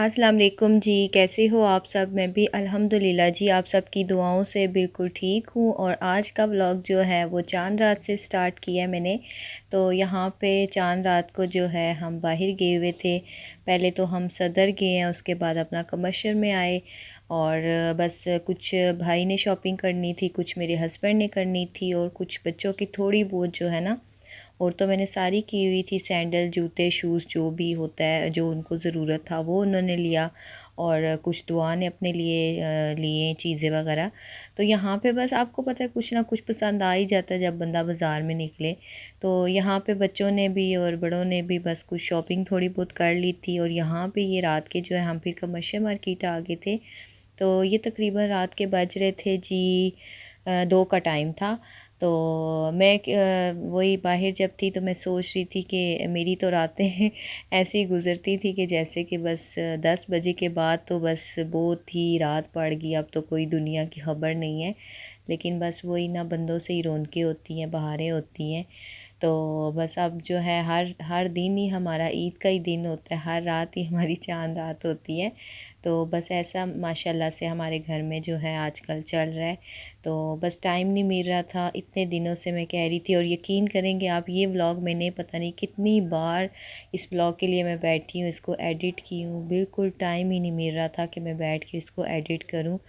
अस्सलाम वालेकुम जी, कैसे हो आप सब? मैं भी अल्हम्दुलिल्लाह जी, आप सब की दुआओं से बिल्कुल ठीक हूँ। और आज का व्लॉग जो है वो चांद रात से स्टार्ट किया है मैंने। तो यहाँ पे चांद रात को जो है हम बाहर गए हुए थे। पहले तो हम सदर गए हैं, उसके बाद अपना कमर्शियल में आए। और बस कुछ भाई ने शॉपिंग करनी थी, कुछ मेरे हस्बैंड ने करनी थी, और कुछ बच्चों की थोड़ी बहुत जो है ना। और तो मैंने सारी की हुई थी, सैंडल, जूते, शूज़, जो भी होता है जो उनको ज़रूरत था वो उन्होंने लिया। और कुछ दुआ ने अपने लिए लिए चीज़ें वगैरह। तो यहाँ पे बस आपको पता है कुछ ना कुछ पसंद आ ही जाता है जब बंदा बाज़ार में निकले। तो यहाँ पे बच्चों ने भी और बड़ों ने भी बस कुछ शॉपिंग थोड़ी बहुत कर ली थी। और यहाँ पे ये रात के जो है हम फिर कमर्शियल मार्केट आ गए थे। तो ये तकरीबन रात के बज रहे थे जी 2 का टाइम था। तो मैं वही बाहर जब थी तो मैं सोच रही थी कि मेरी तो रातें ऐसे ही गुज़रती थी कि जैसे कि बस 10 बजे के बाद तो बस बहुत ही रात पड़ गई, अब तो कोई दुनिया की ख़बर नहीं है। लेकिन बस वही ना, बंदों से ही रौनकें होती हैं, बहारें होती हैं। तो बस अब जो है हर हर दिन ही हमारा ईद का ही दिन होता है, हर रात ही हमारी चाँद रात होती है। तो बस ऐसा माशाल्लाह से हमारे घर में जो है आजकल चल रहा है। तो बस टाइम नहीं मिल रहा था, इतने दिनों से मैं कह रही थी। और यकीन करेंगे आप, ये व्लॉग मैंने पता नहीं कितनी बार इस व्लॉग के लिए मैं बैठी हूँ, इसको एडिट की हूँ, बिल्कुल टाइम ही नहीं मिल रहा था कि मैं बैठ के इसको एडिट करूँ।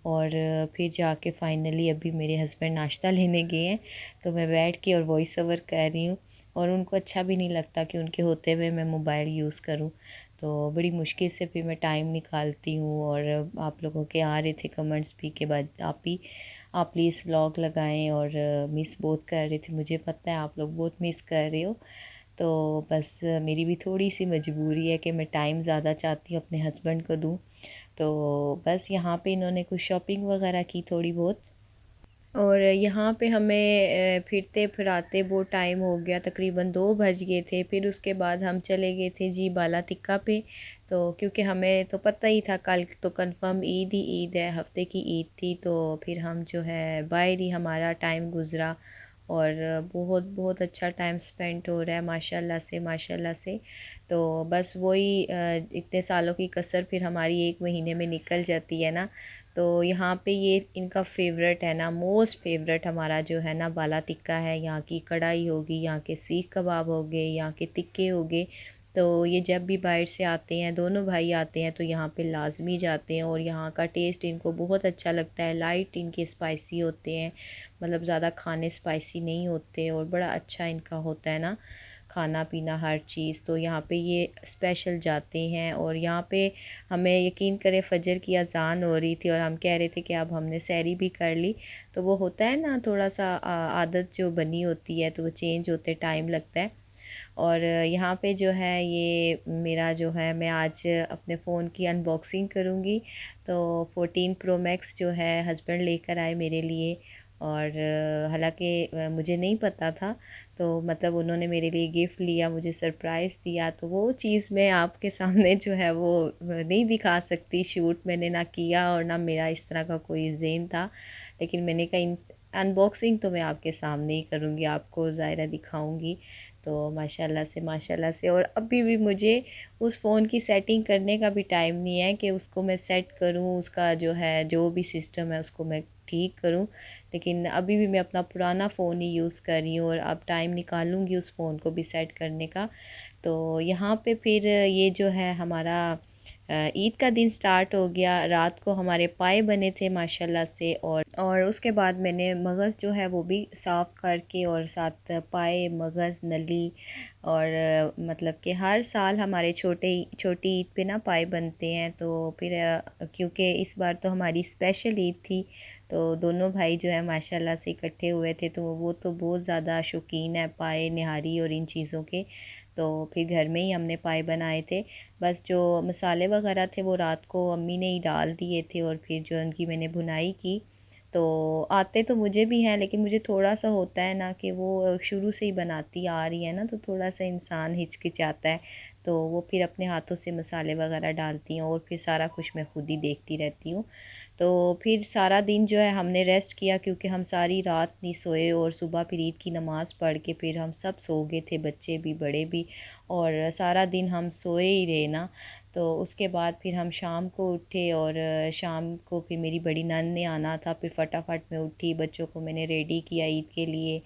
और फिर जाके फाइनली अभी मेरे हस्बैंड नाश्ता लेने गए हैं, तो मैं बैठ के और वॉइस ओवर कर रही हूँ। और उनको अच्छा भी नहीं लगता कि उनके होते हुए मैं मोबाइल यूज़ करूँ। तो बड़ी मुश्किल से फिर मैं टाइम निकालती हूँ। और आप लोगों के आ रहे थे कमेंट्स भी के बाद आप प्लीज़ व्लॉग लगाएं। और मिस बहुत कर रहे थे, मुझे पता है आप लोग बहुत मिस कर रहे हो। तो बस मेरी भी थोड़ी सी मजबूरी है कि मैं टाइम ज़्यादा चाहती हूँ अपने हस्बैंड को दूँ। तो बस यहाँ पे इन्होंने कुछ शॉपिंग वगैरह की थोड़ी बहुत। और यहाँ पे हमें फिरते फिराते बहुत टाइम हो गया, तकरीबन 2 बज गए थे। फिर उसके बाद हम चले गए थे जी बाला तिक्का पे। तो क्योंकि हमें तो पता ही था कल तो कंफर्म ईद ही ईद है, हफ्ते की ईद थी। तो फिर हम जो है बाहर ही हमारा टाइम गुज़रा। और बहुत बहुत अच्छा टाइम स्पेंड हो रहा है माशाल्लाह से, माशाल्लाह से। तो बस वही इतने सालों की कसर फिर हमारी 1 महीने में निकल जाती है ना। तो यहाँ पे ये इनका फेवरेट है ना, मोस्ट फेवरेट हमारा जो है ना बाला टिक्का है। यहाँ की कढ़ाई होगी, यहाँ के सीख कबाब हो गए, यहाँ के टिक्के हो गए। तो ये जब भी बाहर से आते हैं, दोनों भाई आते हैं तो यहाँ पे लाजमी जाते हैं। और यहाँ का टेस्ट इनको बहुत अच्छा लगता है, लाइट इनके स्पाइसी होते हैं, मतलब ज़्यादा खाने स्पाइसी नहीं होते। और बड़ा अच्छा इनका होता है ना खाना पीना हर चीज़। तो यहाँ पे ये स्पेशल जाते हैं। और यहाँ पे हमें यकीन करें फजर की अज़ान हो रही थी और हम कह रहे थे कि अब हमने सैरी भी कर ली। तो वो होता है ना थोड़ा सा आदत जो बनी होती है तो वो चेंज होते टाइम लगता है। और यहाँ पे जो है ये मेरा जो है, मैं आज अपने फ़ोन की अनबॉक्सिंग करूँगी। तो 14 प्रो मैक्स जो है हस्बैंड लेकर आए मेरे लिए। और हालांकि मुझे नहीं पता था, तो मतलब उन्होंने मेरे लिए गिफ्ट लिया, मुझे सरप्राइज़ दिया। तो वो चीज़ मैं आपके सामने जो है वो नहीं दिखा सकती, शूट मैंने ना किया और ना मेरा इस तरह का कोई ज़हन था। लेकिन मैंने कहा अनबॉक्सिंग तो मैं आपके सामने ही करूँगी, आपको ज़ाहिर दिखाऊँगी। तो माशाल्लाह से। और अभी भी मुझे उस फ़ोन की सेटिंग करने का भी टाइम नहीं है कि उसको मैं सेट करूं, उसका जो है जो भी सिस्टम है उसको मैं ठीक करूं। लेकिन अभी भी मैं अपना पुराना फ़ोन ही यूज़ कर रही हूँ और अब टाइम निकालूंगी उस फ़ोन को भी सेट करने का। तो यहाँ पे फिर ये जो है हमारा ईद का दिन स्टार्ट हो गया। रात को हमारे पाए बने थे माशाल्लाह से। और उसके बाद मैंने मगज़ जो है वो भी साफ़ करके और साथ पाए, मगज़, नली। और मतलब कि हर साल हमारे छोटी ईद पे ना पाए बनते हैं। तो फिर क्योंकि इस बार तो हमारी स्पेशल ईद थी, तो दोनों भाई जो है माशाल्लाह से इकट्ठे हुए थे। तो वो तो बहुत ज़्यादा शौकीन है पाए, निहारी और इन चीज़ों के। तो फिर घर में ही हमने पाए बनाए थे। बस जो मसाले वगैरह थे वो रात को अम्मी ने ही डाल दिए थे और फिर जो उनकी मैंने भुनाई की। तो आते तो मुझे भी हैं, लेकिन मुझे थोड़ा सा होता है ना कि वो शुरू से ही बनाती आ रही है ना, तो थोड़ा सा इंसान हिचकिचाता है। तो वो फिर अपने हाथों से मसाले वगैरह डालती हैं और फिर सारा कुछ मैं खुद ही देखती रहती हूँ। तो फिर सारा दिन जो है हमने रेस्ट किया, क्योंकि हम सारी रात नहीं सोए। और सुबह फिर ईद की नमाज़ पढ़ के फिर हम सब सो गए थे, बच्चे भी बड़े भी। और सारा दिन हम सोए ही रहे ना। तो उसके बाद फिर हम शाम को उठे और शाम को फिर मेरी बड़ी नंद ने आना था। फिर फटाफट मैं उठी, बच्चों को मैंने रेडी किया ईद के लिए।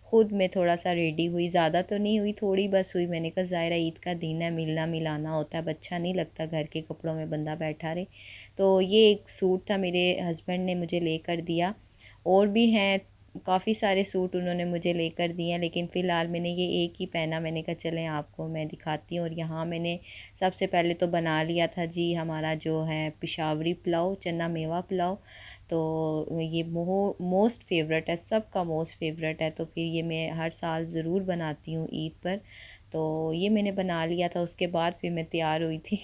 ख़ुद मैं थोड़ा सा रेडी हुई, ज़्यादा तो नहीं हुई, थोड़ी बस हुई। मैंने कहा ज़ाहिर ईद का दिन है, मिलना मिलाना होता है, अच्छा नहीं लगता घर के कपड़ों में बंदा बैठा रहे। तो ये एक सूट था, मेरे हस्बैंड ने मुझे लेकर दिया। और भी हैं काफ़ी सारे सूट उन्होंने मुझे लेकर दिए हैं, लेकिन फ़िलहाल मैंने ये एक ही पहना। मैंने कहा चलें आपको मैं दिखाती हूँ। और यहाँ मैंने सबसे पहले तो बना लिया था जी हमारा जो है पिशावरी पुलाव, चना मेवा पुलाव। तो ये मोस्ट फेवरेट है, सबका मोस्ट फेवरेट है। तो फिर ये मैं हर साल ज़रूर बनाती हूँ ईद पर। तो ये मैंने बना लिया था। उसके बाद फिर मैं तैयार हुई थी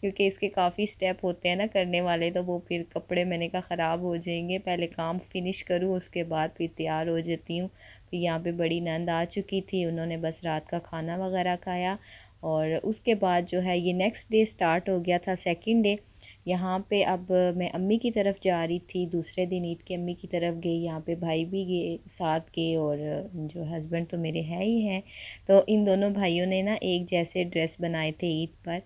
क्योंकि इसके काफ़ी स्टेप होते हैं ना करने वाले, तो वो फिर कपड़े मैंने कहा ख़राब हो जाएंगे, पहले काम फिनिश करूँ उसके बाद फिर तैयार हो जाती हूँ। फिर यहाँ पे बड़ी नंद आ चुकी थी, उन्होंने बस रात का खाना वगैरह खाया। और उसके बाद जो है ये नेक्स्ट डे स्टार्ट हो गया था, सेकंड डे। यहाँ पे अब मैं अम्मी की तरफ जा रही थी, दूसरे दिन ईद के अम्मी की तरफ गई। यहाँ पे भाई भी गए, साथ गए, और जो हस्बैंड तो मेरे हैं ही हैं। तो इन दोनों भाइयों ने ना एक जैसे ड्रेस बनाए थे ईद पर,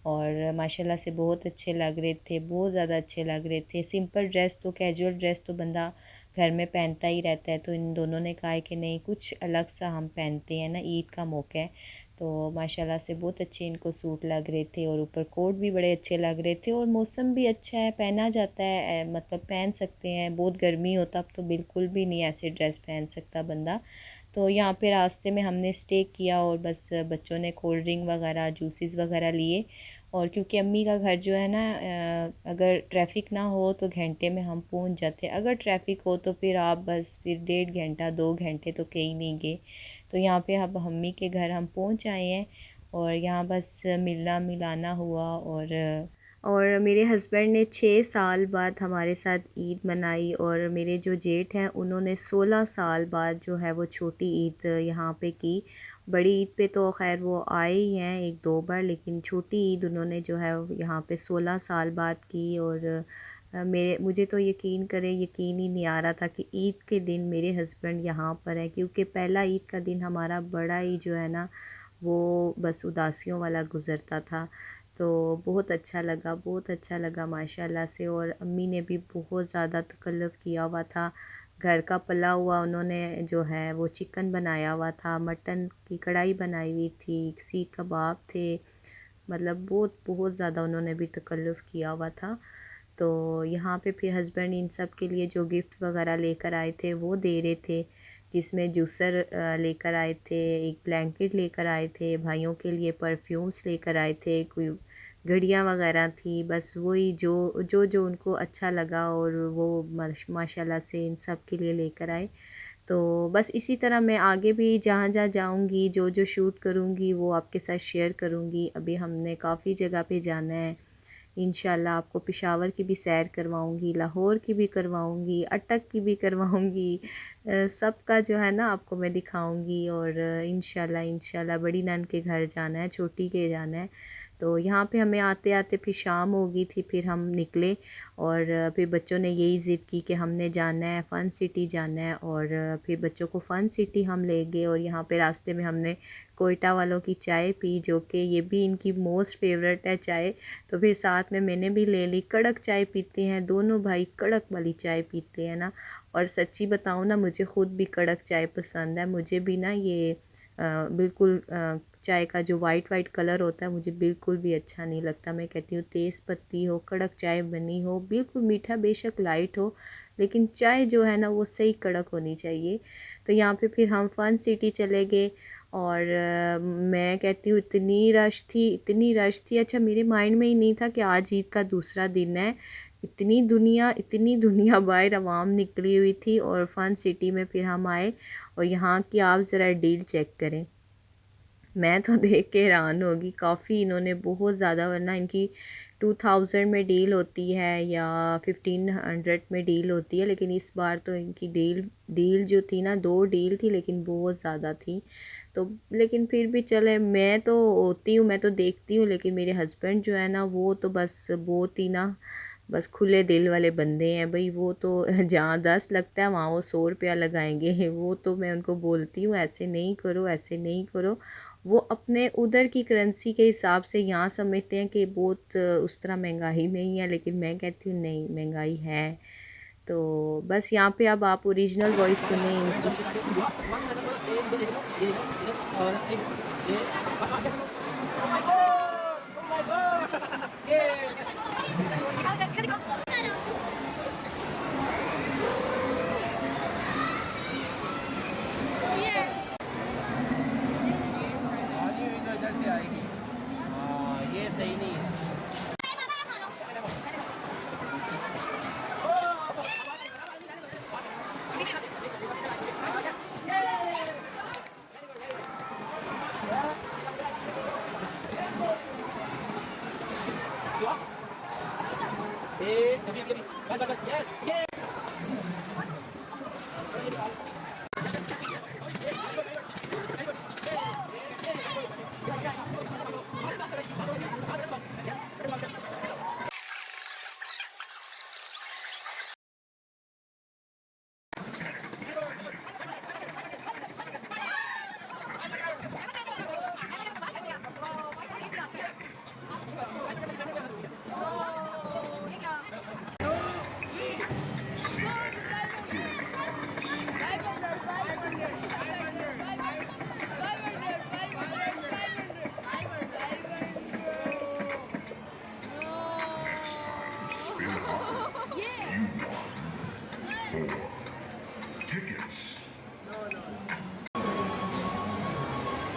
और माशाल्लाह से बहुत अच्छे लग रहे थे, बहुत ज़्यादा अच्छे लग रहे थे। सिंपल ड्रेस तो, कैजुअल ड्रेस तो बंदा घर में पहनता ही रहता है। तो इन दोनों ने कहा है कि नहीं कुछ अलग सा हम पहनते हैं ना, ईद का मौका है। तो माशाल्लाह से बहुत अच्छे इनको सूट लग रहे थे, और ऊपर कोट भी बड़े अच्छे लग रहे थे। और मौसम भी अच्छा है, पहना जाता है, मतलब पहन सकते हैं। बहुत गर्मी होता अब तो बिल्कुल भी नहीं ऐसे ड्रेस पहन सकता बंदा। तो यहाँ पे रास्ते में हमने स्टे किया, और बस बच्चों ने कोल्ड ड्रिंक वगैरह, जूसेस वगैरह लिए। और क्योंकि अम्मी का घर जो है ना, अगर ट्रैफिक ना हो तो घंटे में हम पहुँच जाते, अगर ट्रैफिक हो तो फिर आप बस फिर 1.5 घंटा 2 घंटे तो कहीं नहीं गए। तो यहाँ पे अब अम्मी के घर हम पहुँच आए हैं, और यहाँ बस मिलना मिलाना हुआ। और मेरे हस्बैंड ने 6 साल बाद हमारे साथ ईद मनाई, और मेरे जो जेठ हैं उन्होंने 16 साल बाद जो है वो छोटी ईद यहाँ पे की। बड़ी ईद पे तो खैर वो आए ही हैं 1-2 बार, लेकिन छोटी ईद उन्होंने जो है यहाँ पे 16 साल बाद की। और मेरे मुझे तो यकीन ही नहीं आ रहा था कि ईद के दिन मेरे हस्बैंड यहाँ पर है, क्योंकि पहला ईद का दिन हमारा बड़ा ही जो है ना वो बस उदासियों वाला गुज़रता था। तो बहुत अच्छा लगा, बहुत अच्छा लगा माशाल्लाह से। और अम्मी ने भी बहुत ज़्यादा तकल्लुफ़ किया हुआ था। घर का पला हुआ उन्होंने जो है वो चिकन बनाया हुआ था, मटन की कढ़ाई बनाई हुई थी, सीख कबाब थे, मतलब बहुत बहुत ज़्यादा उन्होंने भी तकल्लुफ़ किया हुआ था। तो यहाँ पे फिर हस्बैंड इन सब के लिए जो गिफ्ट वगैरह लेकर आए थे वो दे रहे थे, जिसमें जूसर लेकर आए थे, एक ब्लैंकेट लेकर आए थे, भाइयों के लिए परफ्यूम्स लेकर आए थे, कोई घड़ियाँ वगैरह थी। बस वही जो जो जो उनको अच्छा लगा, और वो माशाल्लाह से इन सब के लिए लेकर आए। तो बस इसी तरह मैं आगे भी जहाँ जहाँ जाऊँगी, जो जो शूट करूँगी वो आपके साथ शेयर करूँगी। अभी हमने काफ़ी जगह पे जाना है, इंशाल्लाह आपको पेशावर की भी सैर करवाऊँगी, लाहौर की भी करवाऊँगी, अटक की भी करवाऊँगी। सबका जो है ना आपको मैं दिखाऊँगी। और इंशाल्लाह बड़ी नंद के घर जाना है, छोटी के जाना है। तो यहाँ पे हमें आते आते फिर शाम हो गई थी, फिर हम निकले। और फिर बच्चों ने यही ज़िद की कि हमने जाना है फ़न सिटी जाना है। और फिर बच्चों को फ़न सिटी हम ले गए, और यहाँ पे रास्ते में हमने कोयटा वालों की चाय पी, जो कि ये भी इनकी मोस्ट फेवरेट है चाय। तो फिर साथ में मैंने भी ले ली। कड़क चाय पीते हैं दोनों भाई, कड़क वाली चाय पीते हैं ना। और सच्ची बताऊँ ना, मुझे ख़ुद भी कड़क चाय पसंद है। मुझे भी ना ये बिल्कुल चाय का जो वाइट वाइट कलर होता है मुझे बिल्कुल भी अच्छा नहीं लगता। मैं कहती हूँ तेज़ पत्ती हो, कड़क चाय बनी हो, बिल्कुल मीठा बेशक लाइट हो, लेकिन चाय जो है ना वो सही कड़क होनी चाहिए। तो यहाँ पे फिर हम फ़न सिटी चले गए। और मैं कहती हूँ इतनी रश थी, इतनी रश थी। अच्छा, मेरे माइंड में ही नहीं था कि आज ईद का दूसरा दिन है। इतनी दुनिया बाहर आवाम निकली हुई थी। और फ़न सिटी में फिर हम आए, और यहाँ की आप ज़रा डील चेक करें, मैं तो देख के हैरान होगी। काफ़ी इन्होंने बहुत ज़्यादा, वरना इनकी 2000 में डील होती है या 1500 में डील होती है, लेकिन इस बार तो इनकी डील जो थी ना, 2 डील थी लेकिन बहुत ज़्यादा थी। तो लेकिन फिर भी चले, मैं तो होती हूँ, मैं तो देखती हूँ, लेकिन मेरे हस्बैंड जो है ना वो तो बस बहुत ही ना बस खुले दिल वाले बंदे हैं भाई। वो तो जहाँ 10 लगता है वहाँ वो 100 रुपया लगाएंगे। वो तो मैं उनको बोलती हूँ ऐसे नहीं करो, ऐसे नहीं करो। वो अपने उधर की करेंसी के हिसाब से यहाँ समझते हैं कि बहुत उस तरह महंगाई नहीं है, लेकिन मैं कहती हूँ नहीं, महंगाई है। तो बस यहाँ पे अब आप ओरिजिनल वॉइस सुने इनकी। ये सही नहीं है।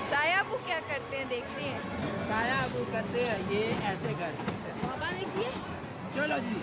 ताया वो क्या करते हैं देखते हैं। ताया वो करते हैं ये ऐसे कर। पापा ने किए। चलो जी।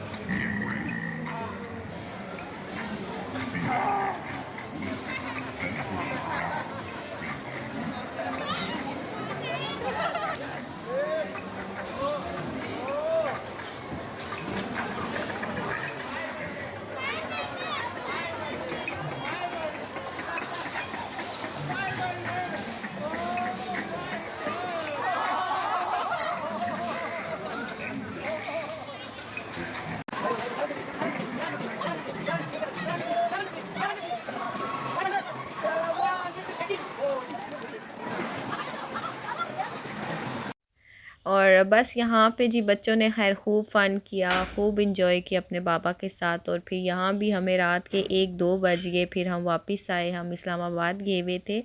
और बस यहाँ पे जी बच्चों ने खैर खूब फ़न किया, खूब इंजॉय किया अपने पापा के साथ। और फिर यहाँ भी हमें रात के 1-2 बज गए, फिर हम वापस आए। हम इस्लामाबाद गए हुए थे।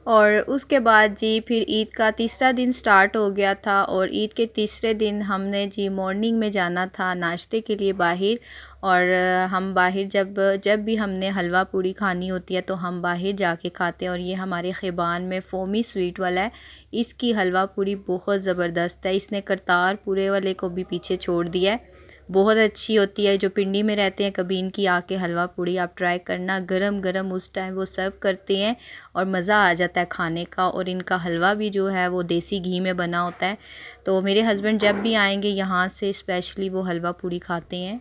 और उसके बाद जी फिर ईद का तीसरा दिन स्टार्ट हो गया था। और ईद के तीसरे दिन हमने जी मॉर्निंग में जाना था नाश्ते के लिए बाहर। और हम बाहर जब भी हमने हलवा पूड़ी खानी होती है तो हम बाहर जाके खाते हैं। और ये हमारे ख़िबान में फोमी स्वीट वाला है, इसकी हलवा पूड़ी बहुत ज़बरदस्त है। इसने करतार पूरे वाले को भी पीछे छोड़ दिया है, बहुत अच्छी होती है। जो पिंडी में रहते हैं कभी इनकी आके हलवा पूड़ी आप ट्राई करना, गरम गरम उस टाइम वो सर्व करते हैं और मज़ा आ जाता है खाने का। और इनका हलवा भी जो है वो देसी घी में बना होता है। तो मेरे हस्बैंड जब भी आएंगे यहाँ से स्पेशली वो हलवा पूड़ी खाते हैं।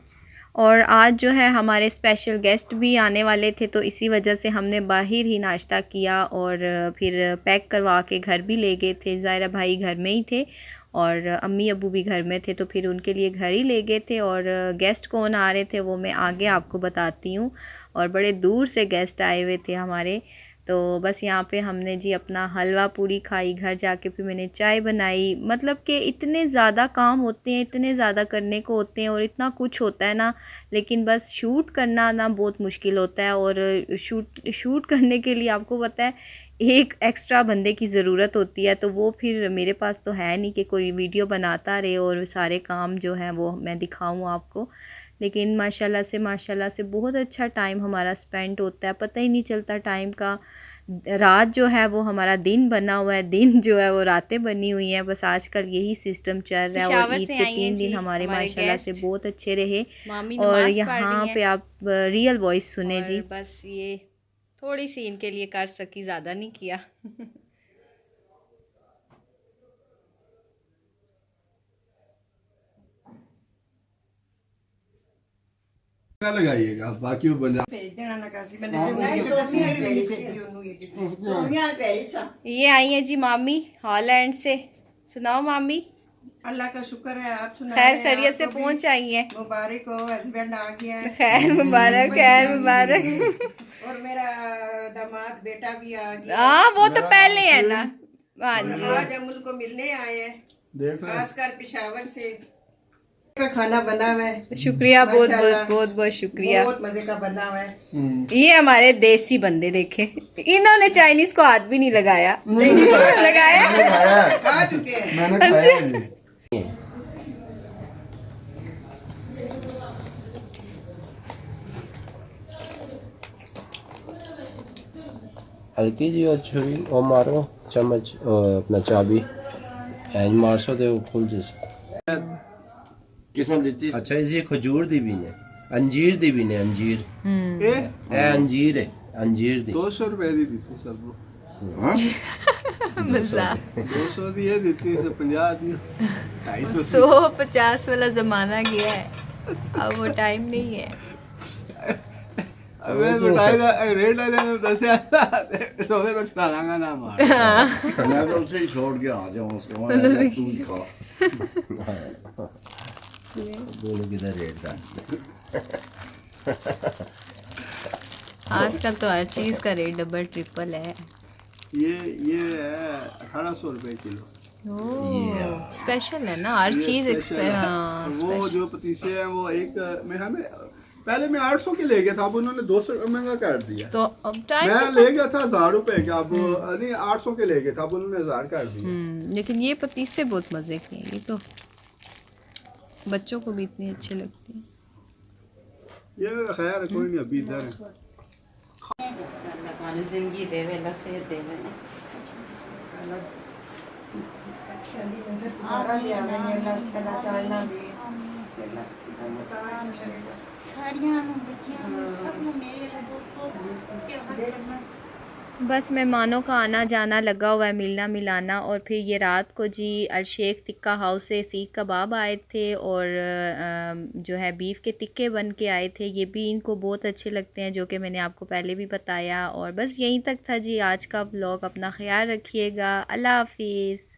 और आज जो है हमारे स्पेशल गेस्ट भी आने वाले थे, तो इसी वजह से हमने बाहर ही नाश्ता किया और फिर पैक करवा के घर भी ले गए थे। ज़ाहिरा भाई घर में ही थे और अम्मी अबू भी घर में थे, तो फिर उनके लिए घर ही ले गए थे। और गेस्ट कौन आ रहे थे वो मैं आगे आपको बताती हूँ। और बड़े दूर से गेस्ट आए हुए थे हमारे। तो बस यहाँ पे हमने जी अपना हलवा पूड़ी खाई, घर जाके फिर मैंने चाय बनाई। मतलब कि इतने ज़्यादा काम होते हैं, इतने ज़्यादा करने को होते हैं और इतना कुछ होता है ना, लेकिन बस शूट करना ना बहुत मुश्किल होता है। और शूट करने के लिए आपको पता है एक एक्स्ट्रा बंदे की ज़रूरत होती है, तो वो फिर मेरे पास तो है नहीं कि कोई वीडियो बनाता रहे और सारे काम जो हैं वो मैं दिखाऊं आपको। लेकिन माशाल्लाह से बहुत अच्छा टाइम हमारा स्पेंड होता है, पता ही नहीं चलता टाइम का। रात जो है वो हमारा दिन बना हुआ है, दिन जो है वो रातें बनी हुई हैं। बस आजकल यही सिस्टम चल रहा है। और ईद के 3 दिन हमारे माशाल्लाह से बहुत अच्छे रहे। और यहाँ पे आप रियल वॉइस सुने जी। बस ये थोड़ी सी इनके लिए कर सकी, ज़्यादा नहीं किया। लगाइएगा बाकी वो बना भेज देना ना काशी मैंने तो मुझे तो तस्वीर भी नहीं भेजी उन्होंने ये ये आई है जी मामी हॉलैंड से। सुनाओ मामी। अल्लाह का शुक्र है, आप सुनाएं। खैर खैरियत से पहुंच आई है। मुबारक हो, हस्बैंड आ गया है। खैर मुबारक, खैर मुबारक। और मेरा दामाद बेटा भी आ गया। हाँ वो तो पहले है ना, हाँ जी। आज हम उनको मिलने आए हैं, देख रहे हैं। खासकर पेशावर से का खाना बना हुआ है। शुक्रिया, बहुत बहुत माशाल्लाह। बहुत बहुत शुक्रिया। बहुत मजे का बना हुआ है। ये हमारे देसी बंदे देखे, इन्होंने चाइनीज को हाथ भी नहीं लगाया। लगाया मैंने खाया है। खा चुके हैं। मैंने खाया है जी। हल्की जी और छुरी और मारो चम्मच अपना चाबी एंज मारसो ते खुल जैसे। किसने दी? अच्छा इसी खजूर दी भी ने, अंजीर दी भी ने, अंजीर ए अंजीर है, अंजीर दी 200 रुपए दी थी सब। हाँ? मजाक। 200 दी है देती 150 दी 250 150 वाला जमाना गया है, अब वो टाइम नहीं है। अबे बताई ना रेट आ जाने 10,000 सोने को चलाना ना मार। मैं तो उसे ही छोड़ के आ जाऊँ उसको, मैं तू ही खा। बोलो किधर रेट था। आजकल तो हर चीज का रेट डबल ट्रिपल है। ये है 1800 रुपए किलो। स्पेशल है ना हर ये चीज। स्पेशल है। हाँ, वो जो पतीसे हैं वो एक मेरे हमें पहले मैं 800 के ले गया था, अब उन्होंने 200 महंगा कर दिया। तो अब टाइम मैं ले गया था 1000 रुपए का, अब नहीं 800 के ले गया था, अब उन्होंने 1000 कर दिया। लेकिन ये पतीसे बहुत मजे के हैं, ये तो बच्चों को भी इतनी अच्छे लगते हैं। ये खैर कोई नहीं, अभी इधर है। बस मेहमानों का आना जाना लगा हुआ है, मिलना मिलाना। और फिर ये रात को जी अलशेख टिक्का हाउस से सीख कबाब आए थे और जो है बीफ के टिक्के बन के आए थे। ये भी इनको बहुत अच्छे लगते हैं, जो कि मैंने आपको पहले भी बताया। और बस यहीं तक था जी आज का व्लॉग। अपना ख्याल रखिएगा। अल्लाह हाफिज़।